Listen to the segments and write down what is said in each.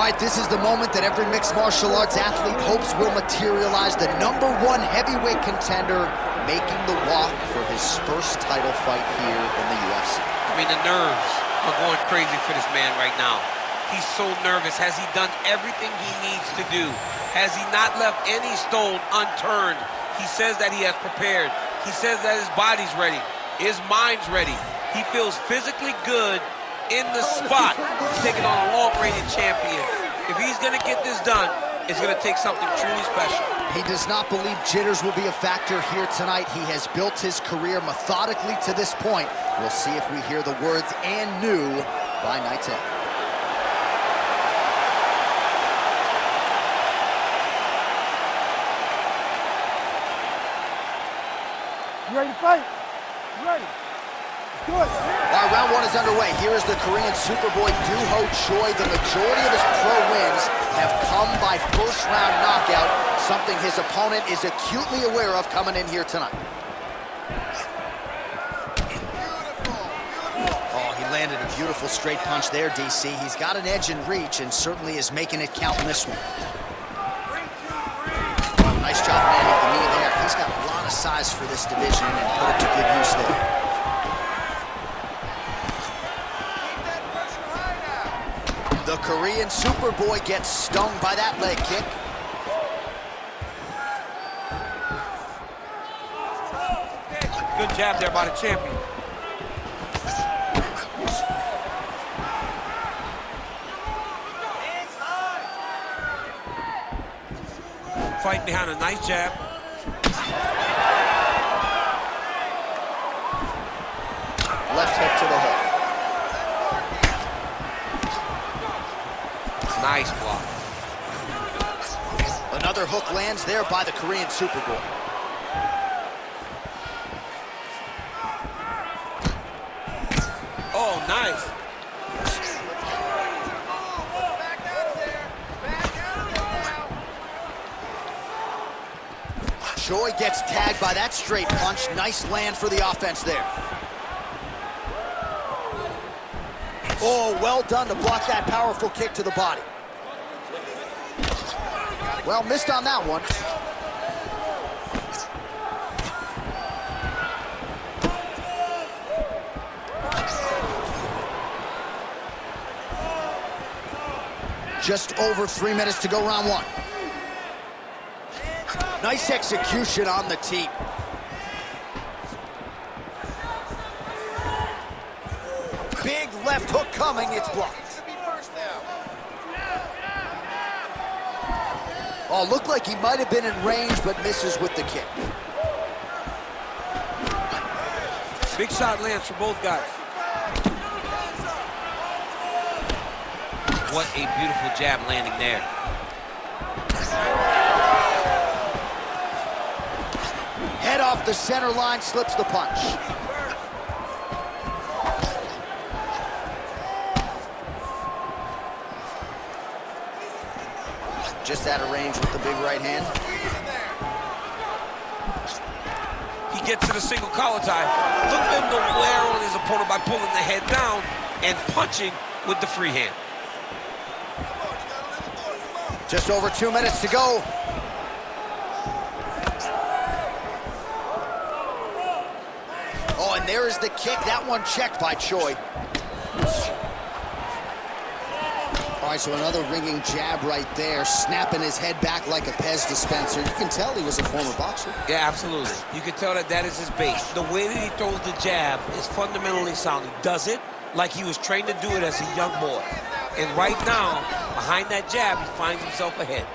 All right, this is the moment that every mixed martial arts athlete hopes will materialize. The #1 heavyweight contender making the walk for his first title fight here in the UFC. I mean, the nerves are going crazy for this man right now. He's so nervous. Has he done everything he needs to do? Has he not left any stone unturned? He says that he has prepared. He says that his body's ready. His mind's ready. He feels physically good in the spot. He's taking on a long-reigning champion. If he's going to get this done, it's going to take something truly special. He does not believe jitters will be a factor here tonight. He has built his career methodically to this point. We'll see if we hear the words "and new" by night's end. You ready to fight? You ready? Good. All right, round 1 is underway. Here is the Korean Superboy Doohochoi. The majority of his pro wins have come by first-round knockout, something his opponent is acutely aware of coming in here tonight. Oh, he landed a beautiful straight punch there, DC. He's got an edge in reach and certainly is making it count in this one. Oh, nice job landing the knee there. He's got a lot of size for this division and put it to good use there. The Korean Superboy gets stung by that leg kick. Good jab there by the champion. Fight behind a nice jab. Left hook to the hook. Nice block. Another hook lands there by the Korean Superboy. Oh, nice. Choi gets tagged by that straight punch. Nice land for the offense there. Oh, well done to block that powerful kick to the body. Well, missed on that one. Just over 3 minutes to go, round 1. Nice execution on the teep. Big left hook coming, it's blocked. Oh, looked like he might have been in range, but misses with the kick. Big shot lands for both guys. What a beautiful jab landing there. Head off the center line, slips the punch. Just out of range with the big right hand. He gets to the single collar tie. Look for him to wear on his opponent by pulling the head down and punching with the free hand. Just over 2 minutes to go. Oh, and there is the kick. That one checked by Choi. All right, so another ringing jab right there, snapping his head back like a Pez dispenser. You can tell he was a former boxer. Yeah, absolutely. You can tell that that is his base. The way that he throws the jab is fundamentally sound. He does it like he was trained to do it as a young boy. And right now, behind that jab, he finds himself ahead.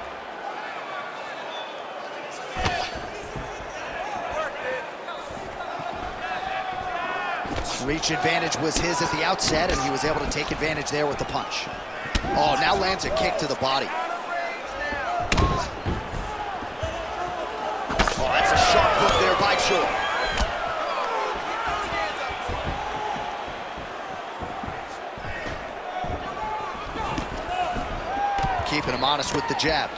Reach advantage was his at the outset, and he was able to take advantage there with the punch. Oh, now lands a kick to the body. Oh, that's a sharp hook there by Choi. Keeping him honest with the jab.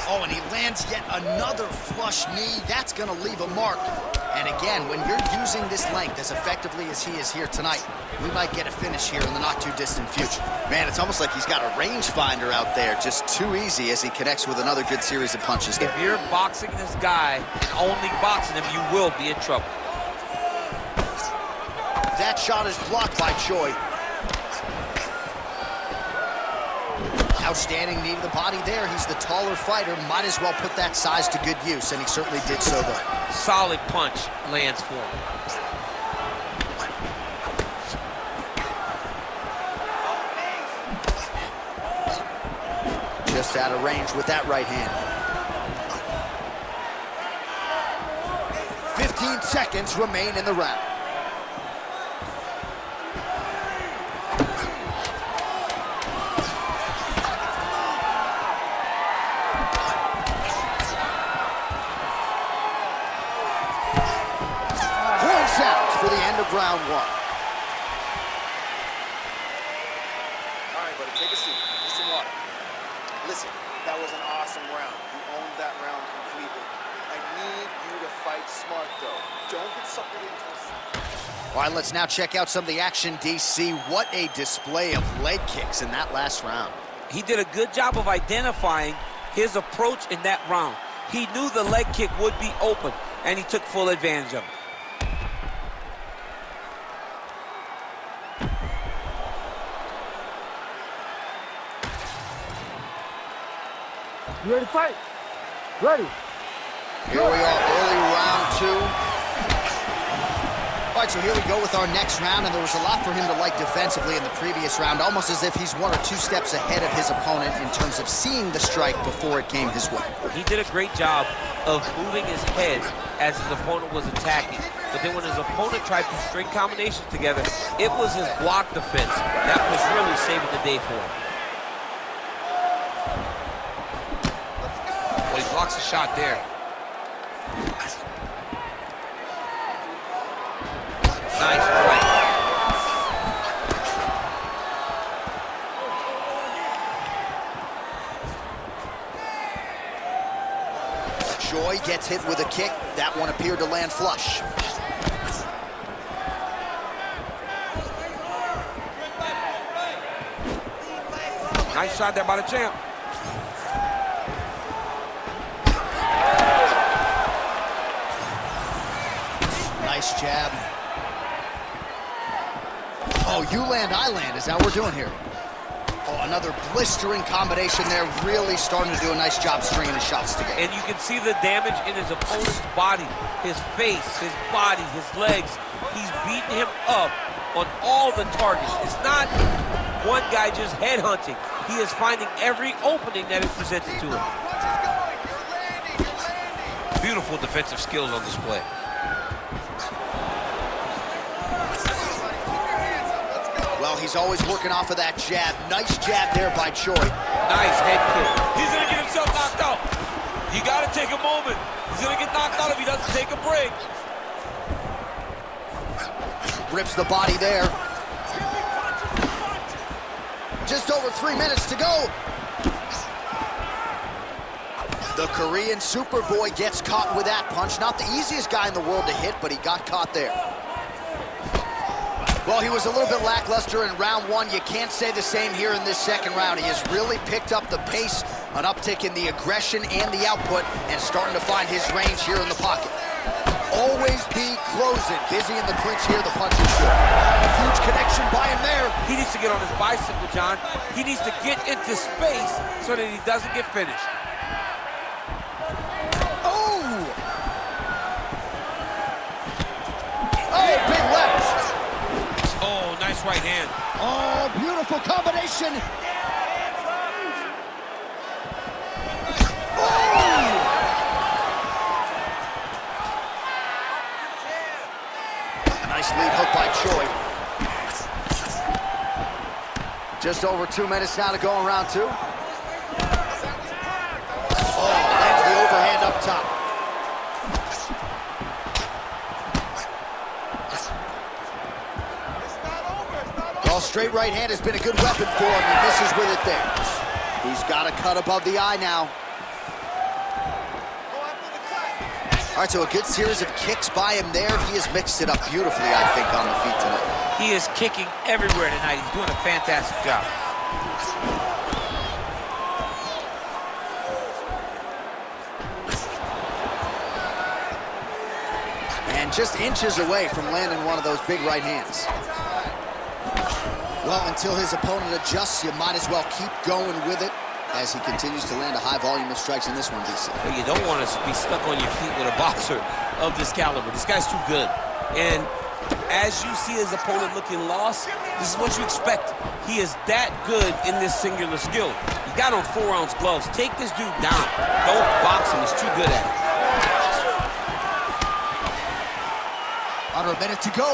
Oh, and he lands yet another flush knee. That's going to leave a mark. And And again, when you're using this length as effectively as he is here tonight, we might get a finish here in the not-too-distant future. Man, it's almost like he's got a rangefinder out there, just too easy as he connects with another good series of punches. If you're boxing this guy and only boxing him, you will be in trouble. That shot is blocked by Choi. Outstanding knee to the body there. He's the taller fighter. Might as well put that size to good use, and he certainly did so there. Solid punch lands for him. Just out of range with that right hand. 15 seconds remain in the round. For the end of round one. All right, buddy, take a seat. Get some water. Listen, that was an awesome round. You owned that round completely. I need you to fight smart, though. Don't get suckered into this. All right, let's now check out some of the action, DC. What a display of leg kicks in that last round. He did a good job of identifying his approach in that round. He knew the leg kick would be open, and he took full advantage of it. You ready to fight? Ready. Here we are, early round two. All right, so here we go with our next round, and there was a lot for him to like defensively in the previous round, almost as if he's 1 or 2 steps ahead of his opponent in terms of seeing the strike before it came his way. He did a great job of moving his head as his opponent was attacking. But then when his opponent tried to string combinations together, it was his block defense that was really saving the day for him. Well, he blocks a shot there. Nice right. Choi gets hit with a kick. That one appeared to land flush. Nice shot there by the champ. Nice jab. Oh, you land, I land. Is that what we're doing here? Oh, another blistering combination there. Really starting to do a nice job stringing his shots together. And you can see the damage in his opponent's body, his face, his body, his legs. He's beating him up on all the targets. It's not one guy just headhunting. He is finding every opening that is presented to him. Beautiful defensive skills on display. Well, he's always working off of that jab. Nice jab there by Choi. Nice head kick. He's gonna get himself knocked out. You gotta take a moment. He's gonna get knocked out if he doesn't take a break. Rips the body there. Just over 3 minutes to go. The Korean Superboy gets caught with that punch. Not the easiest guy in the world to hit, but he got caught there. Well, he was a little bit lackluster in round one. You can't say the same here in this second round. He has really picked up the pace, an uptick in the aggression and the output, and starting to find his range here in the pocket. Always be closing. Busy in the clinch here, the punch is good. Huge connection by him there. He needs to get on his bicycle, John. He needs to get into space so that he doesn't get finished. Oh! Oh, big left. Oh, nice right hand. Oh, beautiful combination. Oh! Nice lead hook by Choi. Just over 2 minutes now to go in round two. Oh, lands the overhand up top. Well, straight right hand has been a good weapon for him. He misses with it there. He's got a cut above the eye now. All right, so a good series of kicks by him there. He has mixed it up beautifully, I think, on the feet tonight. He is kicking everywhere tonight. He's doing a fantastic job. And just inches away from landing one of those big right hands. Well, until his opponent adjusts, you might as well keep going with it as he continues to land a high volume of strikes in this one, DC. Well, you don't want to be stuck on your feet with a boxer of this caliber. This guy's too good. And as you see his opponent looking lost, this is what you expect. He is that good in this singular skill. He got on 4-ounce gloves. Take this dude down. Don't box him. He's too good at it. Under a minute to go.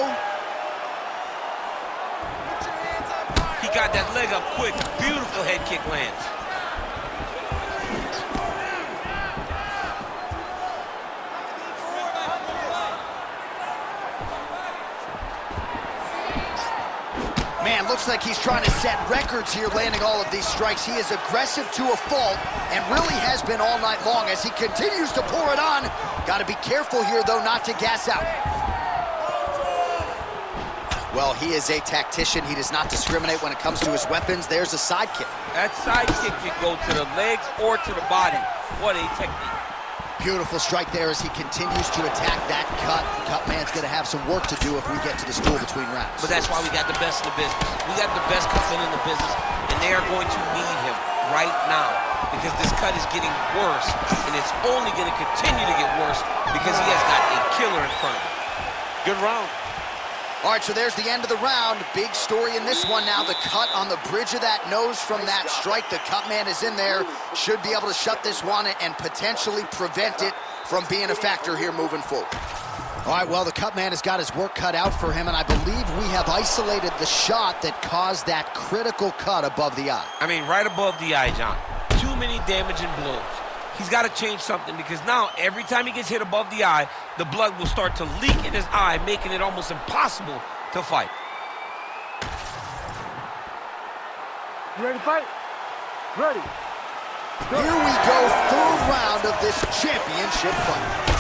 He got that leg up quick. Beautiful head kick lands. Man, looks like he's trying to set records here, landing all of these strikes. He is aggressive to a fault and really has been all night long as he continues to pour it on. Got to be careful here, though, not to gas out. Well, he is a tactician. He does not discriminate when it comes to his weapons. There's a side kick. That side kick can go to the legs or to the body. What a technique. Beautiful strike there as he continues to attack that cut. Cut man's going to have some work to do if we get to this duel between rounds. But that's why we got the best in the business. We got the best cutman in the business, and they are going to need him right now because this cut is getting worse, and it's only going to continue to get worse because he has got a killer in front of him. Good round. All right, so there's the end of the round. Big story in this one now. The cut on the bridge of that nose from that strike. The cut man is in there. Should be able to shut this one and potentially prevent it from being a factor here moving forward. All right, well, the cut man has got his work cut out for him, and I believe we have isolated the shot that caused that critical cut above the eye. I mean, right above the eye, John. Too many damaging blows. He's got to change something because now every time he gets hit above the eye, the blood will start to leak in his eye, making it almost impossible to fight. You ready to fight? Ready. Here we go, third round of this championship fight.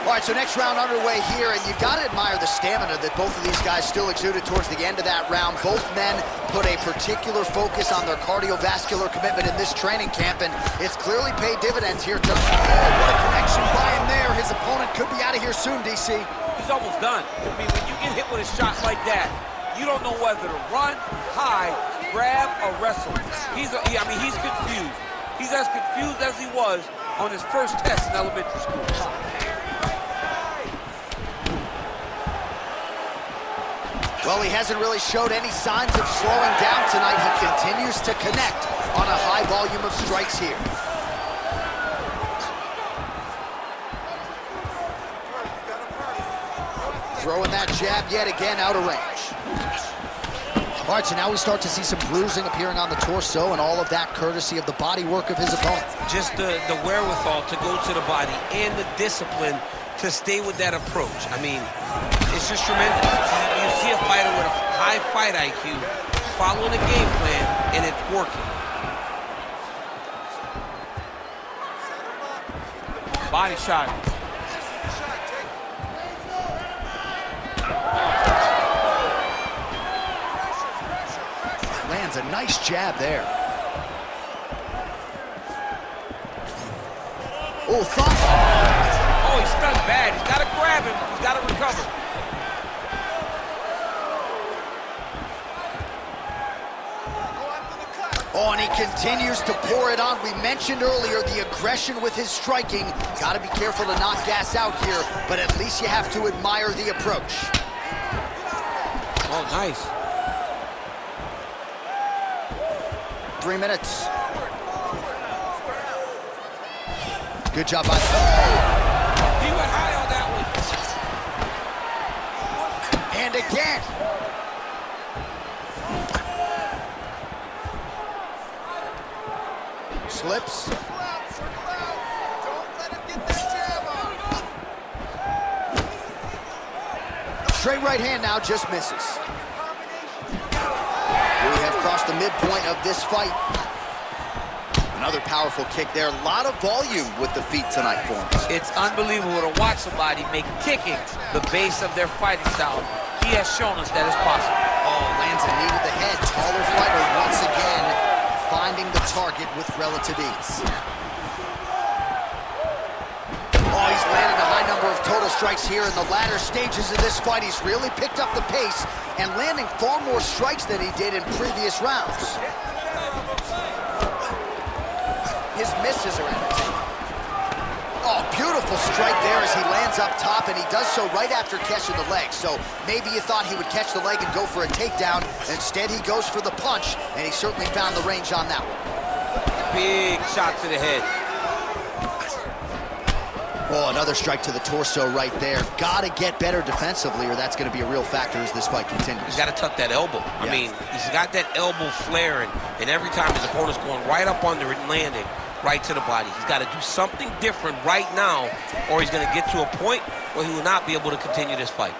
All right, so next round underway here, and you got to admire the stamina that both of these guys still exuded towards the end of that round. Both men put a particular focus on their cardiovascular commitment in this training camp, and it's clearly paid dividends here tonight. Oh, what a connection by him there. His opponent could be out of here soon, DC. He's almost done. I mean, when you get hit with a shot like that, you don't know whether to run, hide, grab, or wrestle. He's confused. He's as confused as he was on his first test in elementary school. Well, he hasn't really showed any signs of slowing down tonight. He continues to connect on a high volume of strikes here. Throwing that jab yet again out of range. All right, so now we start to see some bruising appearing on the torso, and all of that courtesy of the body work of his opponent. Just the wherewithal to go to the body and the discipline to stay with that approach. I mean, it's just tremendous. You see a fighter with a high fight IQ following a game plan, and it's working. Body shot. Lands a nice jab there. Oh, thought. Oh, he's stunned bad. He's got to grab him. He's got to recover. Oh, and he continues to pour it on. We mentioned earlier the aggression with his striking. Got to be careful to not gas out here, but at least you have to admire the approach. Oh, nice. 3 minutes. Good job by... He went high on that one. And again. Slips. Straight right hand now, just misses. We have crossed the midpoint of this fight. Another powerful kick there. A lot of volume with the feet tonight for him. It's unbelievable to watch somebody make kicking the base of their fighting style. He has shown us that it's possible. Oh, lands a knee to the head. Taller fighter once again finding the target with relative ease. Oh, he's landing a high number of total strikes here in the latter stages of this fight. He's really picked up the pace and landing far more strikes than he did in previous rounds. His misses are entertaining. Oh, beautiful strike there as he lands up top, and he does so right after catching the leg. So maybe you thought he would catch the leg and go for a takedown. Instead, he goes for the punch, and he certainly found the range on that one. Big shot to the head. Oh, another strike to the torso right there. Gotta get better defensively, or that's gonna be a real factor as this fight continues. He's gotta tuck that elbow. I mean, he's got that elbow flaring, and every time his opponent's going right up under it and landing right to the body. He's gotta do something different right now, or he's gonna get to a point where he will not be able to continue this fight.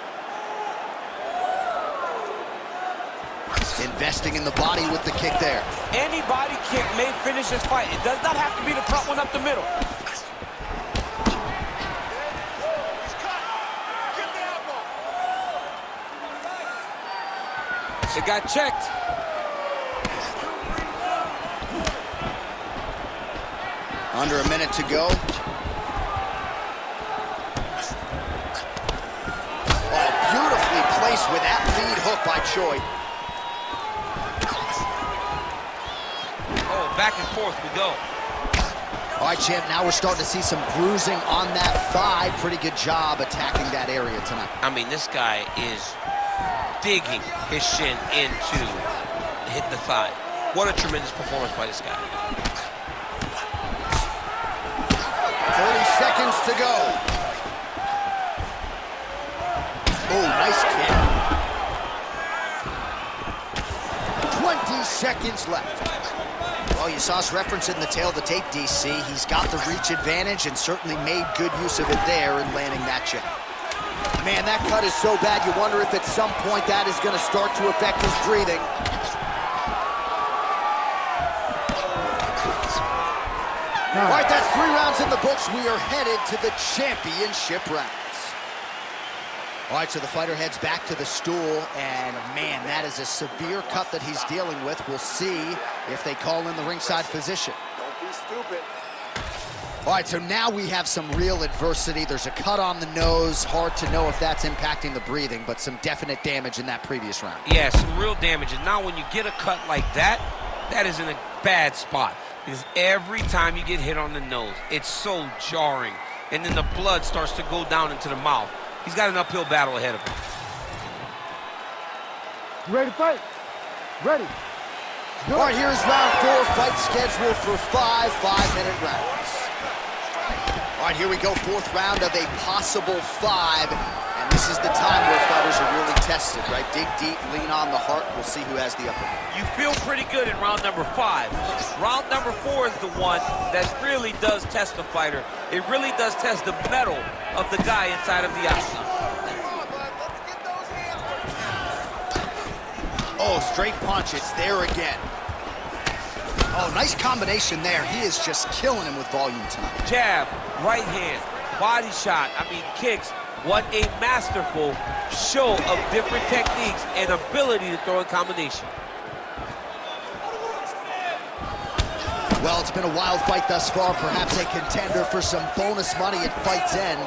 Investing in the body with the kick there. Any body kick may finish this fight. It does not have to be the front one up the middle. It got checked. Under a minute to go. Oh, beautifully placed with that lead hook by Choi. Oh, back and forth we go. All right, champ, now we're starting to see some bruising on that thigh. Pretty good job attacking that area tonight. I mean, this guy is digging his shin into hit the thigh. What a tremendous performance by this guy. 30 seconds to go. Oh, nice kick. 20 seconds left. Well, you saw us referencing the tail of the tape, DC. He's got the reach advantage and certainly made good use of it there in landing that jab. Man, that cut is so bad, you wonder if at some point that is going to start to affect his breathing. All right, that's 3 rounds in the books. We are headed to the championship rounds. All right, so the fighter heads back to the stool, and man, that is a severe cut that he's dealing with. We'll see if they call in the ringside physician. Don't be stupid. All right, so now we have some real adversity. There's a cut on the nose. Hard to know if that's impacting the breathing, but some definite damage in that previous round. Yeah, some real damage. And now when you get a cut like that, that is in a bad spot. Because every time you get hit on the nose, it's so jarring. And then the blood starts to go down into the mouth. He's got an uphill battle ahead of him. You ready to fight? Ready. All right, here's round 4. Fight scheduled for 5 5-minute rounds. All right, here we go. 4th round of a possible 5. And this is the time where fighters are really tested, right? Dig deep, lean on the heart. We'll see who has the upper hand. You feel pretty good in round number 5. Round number 4 is the one that really does test the fighter. It really does test the mettle of the guy inside of the octagon. Oh, straight punch. It's there again. Oh, nice combination there. He is just killing him with volume tonight. Jab, right hand, body shot, kicks. What a masterful show of different techniques and ability to throw in combination. Well, it's been a wild fight thus far. Perhaps a contender for some bonus money at fight's end.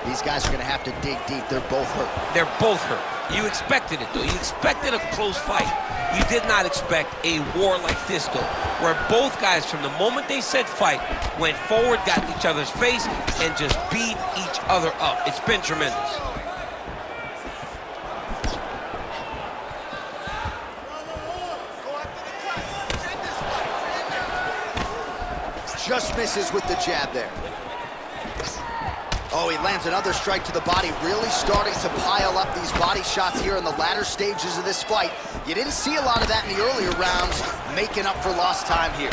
These guys are going to have to dig deep. They're both hurt. They're both hurt. You expected it, though. You expected a close fight. You did not expect a war like this, though, where both guys, from the moment they said fight, went forward, got in each other's face, and just beat each other up. It's been tremendous. Just misses with the jab there. Oh, he lands another strike to the body, really starting to pile up these body shots here in the latter stages of this fight. You didn't see a lot of that in the earlier rounds, making up for lost time here.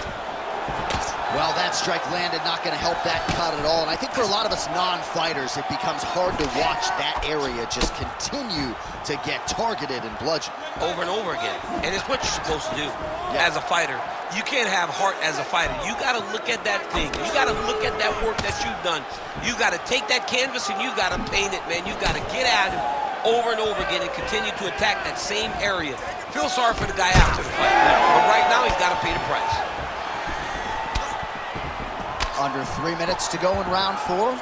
Well, that strike landed, not going to help that cut at all. And I think for a lot of us non-fighters, it becomes hard to watch that area just continue to get targeted and bludgeoned. Over and over again. And it's what you're supposed to do as a fighter. You can't have heart as a fighter. You got to look at that thing. You got to look at that work that you've done. You got to take that canvas and you got to paint it, man. You got to get at it over and over again and continue to attack that same area. Feel sorry for the guy after the fight, but right now he's got to pay the price. Under 3 minutes to go in round 4.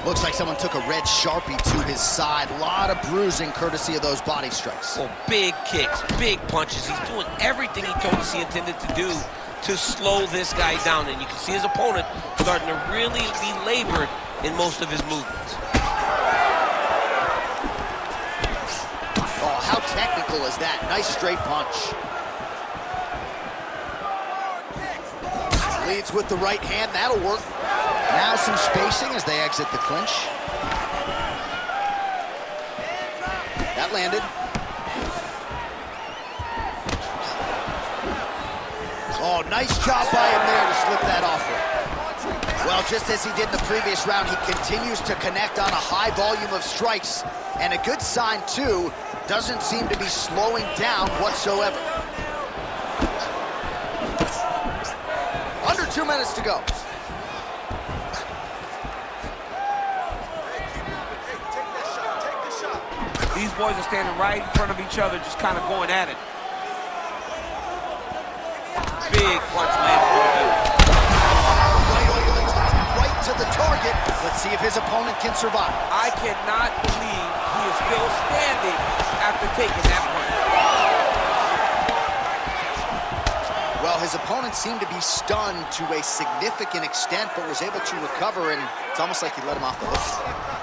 Looks like someone took a red Sharpie to his side. A lot of bruising courtesy of those body strikes. Well, big kicks, big punches. He's doing everything he told us he intended to do to slow this guy down. And you can see his opponent starting to really be labored in most of his movements. Oh, how technical is that? Nice straight punch. Leads with the right hand, that'll work. Now some spacing as they exit the clinch. That landed. Oh, nice job by him there to slip that off him. Well, just as he did in the previous round, he continues to connect on a high volume of strikes. And a good sign, too, doesn't seem to be slowing down whatsoever. Under 2 minutes to go. These boys are standing right in front of each other, just kind of going at it. Big punch lands for him. Right to the target. Let's see if his opponent can survive. I cannot believe he is still standing after taking that punch. Well, his opponent seemed to be stunned to a significant extent, but was able to recover, and it's almost like he let him off the hook.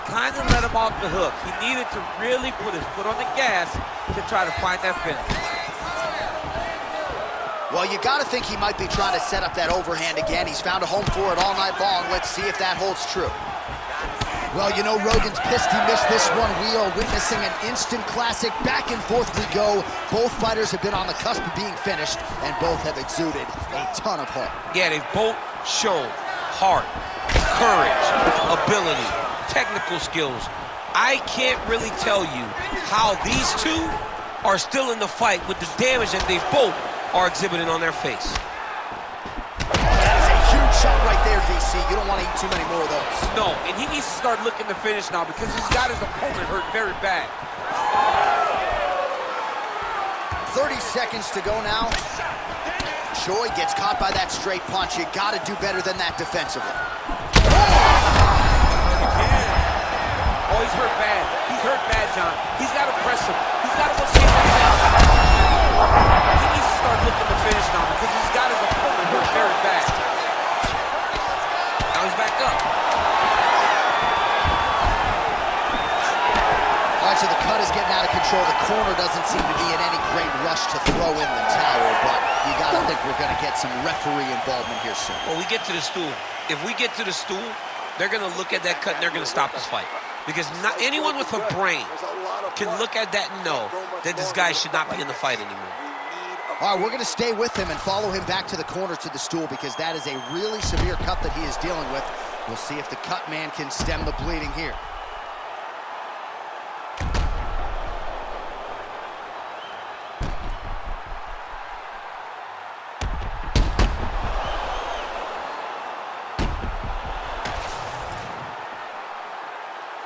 Kind of let him off the hook. He needed to really put his foot on the gas to try to find that finish. Well, you got to think he might be trying to set up that overhand again. He's found a home for it all night long. Let's see if that holds true. Well, you know, Rogan's pissed he missed this one. We are witnessing an instant classic. Back and forth we go. Both fighters have been on the cusp of being finished, and both have exuded a ton of heart. Yeah, they both show heart, courage, ability, technical skills. I can't really tell you how these two are still in the fight with the damage that they both are exhibiting on their face. That's a huge shot right there, DC. You don't want to eat too many more of those. No, and he needs to start looking to finish now because he's got his opponent hurt very bad. 30 seconds to go now. Choi gets caught by that straight punch. You got to do better than that defensively. Oh, he's hurt bad. He's hurt bad, John. He's got to press him. He's got to go take that down. He needs to start looking to finish now because he's got his opponent hurt very bad. Now he's back up. All right, so the cut is getting out of control. The corner doesn't seem to be in any great rush to throw in the towel, but you got to think we're going to get some referee involvement here soon. Well, we get to the stool. If we get to the stool, they're going to look at that cut and they're going to stop this fight. Because not anyone with a brain can look at that and know that this guy should not be in the fight anymore. All right, we're going to stay with him and follow him back to the corner to the stool because that is a really severe cut that he is dealing with. We'll see if the cut man can stem the bleeding here.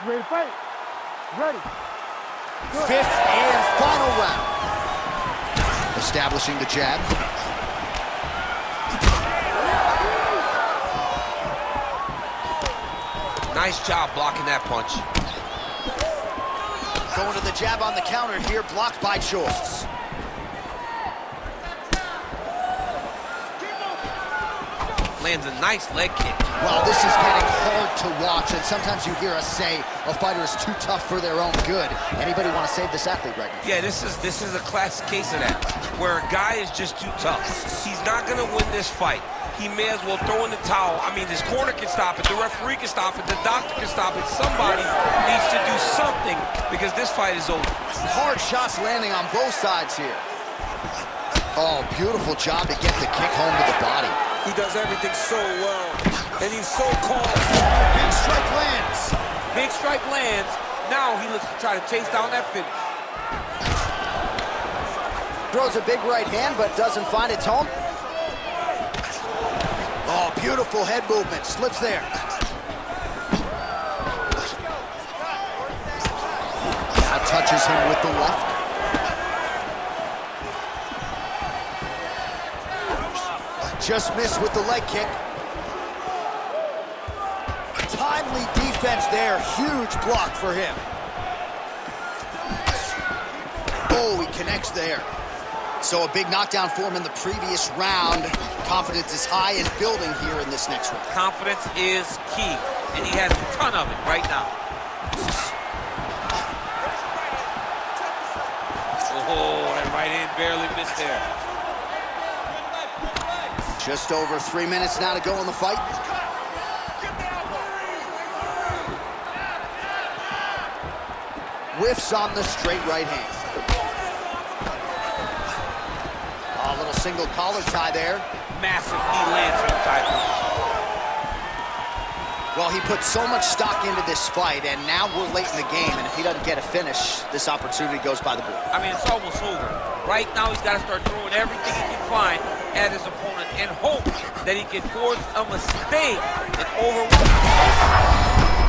Ready to fight? Ready. Good. Fifth and final round. Establishing the jab. Nice job blocking that punch. Going to the jab on the counter here, blocked by Choi. Lands a nice leg kick. Well, this is getting hard to watch, and sometimes you hear us say a fighter is too tough for their own good. Anybody want to save this athlete right now? Yeah, this is a classic case of that, where a guy is just too tough. He's not going to win this fight. He may as well throw in the towel. I mean, this corner can stop it, the referee can stop it, the doctor can stop it. Somebody needs to do something because this fight is over. Hard shots landing on both sides here. Oh, beautiful job to get the kick home to the body. He does everything so well, and he's so calm. Big strike lands. Big strike lands. Now he looks to try to chase down that finish. Throws a big right hand, but doesn't find its home. Oh, beautiful head movement. Slips there. Now touches him with the left. Just missed with the leg kick. Timely defense there. Huge block for him. Oh, he connects there. So a big knockdown for him in the previous round. Confidence is high and building here in this next one. Confidence is key, and he has a ton of it right now. Oh, that right hand barely missed there. Just over 3 minutes now to go in the fight. Whiffs on the straight right hand. A little single collar tie there. Massive knee lands from the tie. Well, he put so much stock into this fight, and now we're late in the game, and if he doesn't get a finish, this opportunity goes by the board. I mean, it's almost over. Right now, he's got to start throwing everything he can find at his opponent and hope that he can force a mistake and overwhelm.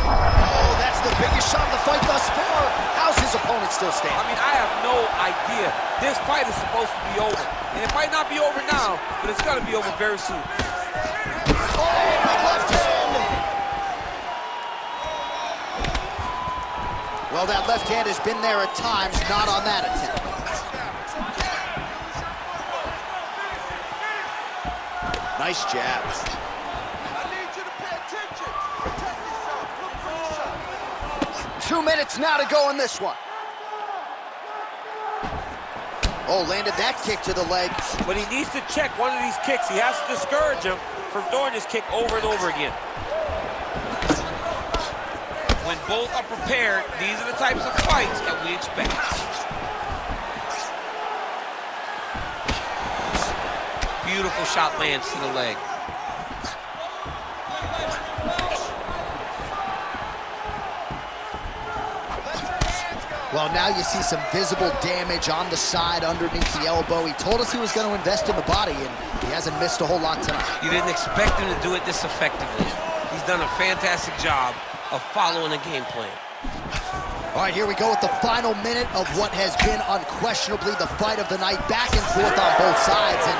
Oh, that's the biggest shot of the fight thus far. How's his opponent still standing? I mean, I have no idea. This fight is supposed to be over. And it might not be over now, but it's going to be over very soon. Oh, big left hand. Well, that left hand has been there at times, not on that attempt. Nice jab. I need you to pay attention. Protect yourself. Look for the shot. 2 minutes now to go in this one. Oh, landed that kick to the leg. But he needs to check one of these kicks. He has to discourage him from throwing this kick over and over again. When both are prepared, these are the types of fights that we expect. Beautiful shot lands to the leg. Well, now you see some visible damage on the side underneath the elbow. He told us he was going to invest in the body, and he hasn't missed a whole lot tonight. You didn't expect him to do it this effectively. He's done a fantastic job of following a game plan. All right, here we go with the final minute of what has been unquestionably the fight of the night. Back and forth on both sides, and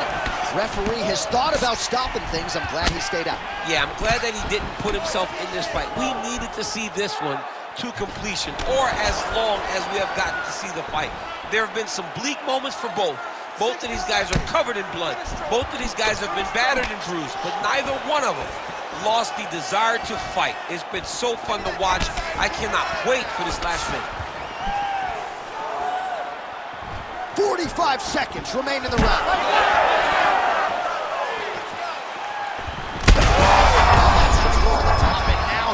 referee has thought about stopping things. I'm glad he stayed out. Yeah, I'm glad that he didn't put himself in this fight. We needed to see this one to completion, or as long as we have gotten to see the fight. There have been some bleak moments for both. Both of these guys are covered in blood. Both of these guys have been battered and bruised, but neither one of them lost the desire to fight. It's been so fun to watch. I cannot wait for this last minute. 45 seconds remain in the round.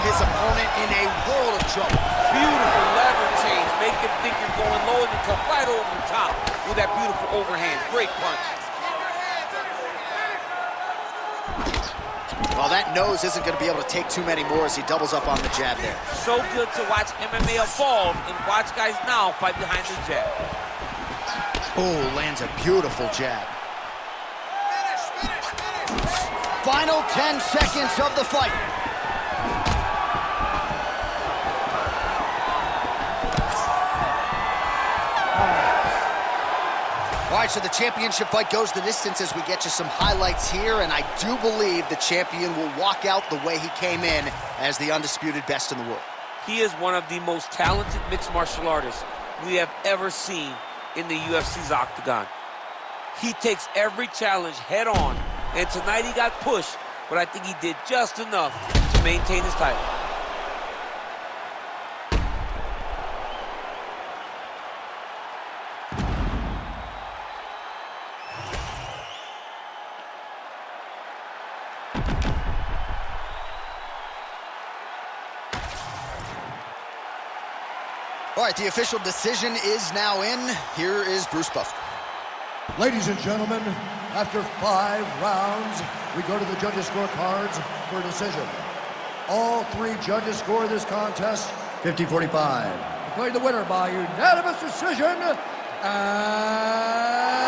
His opponent in a world of trouble. Beautiful lever change. Make him think you're going low and you come right over the top with that beautiful overhand. Great punch. Well, that nose isn't going to be able to take too many more as he doubles up on the jab there. So good to watch MMA evolve and watch guys now fight behind the jab. Oh, lands a beautiful jab. Final 10 seconds of the fight. All right, so the championship fight goes the distance as we get you some highlights here, and I do believe the champion will walk out the way he came in as the undisputed best in the world. He is one of the most talented mixed martial artists we have ever seen in the UFC's octagon. He takes every challenge head on, and tonight he got pushed, but I think he did just enough to maintain his title. All right, the official decision is now in. Here is Bruce Buffer. Ladies and gentlemen, after 5 rounds, we go to the judges' scorecards for a decision. All 3 judges score this contest 50-45. Declared the winner by unanimous decision, and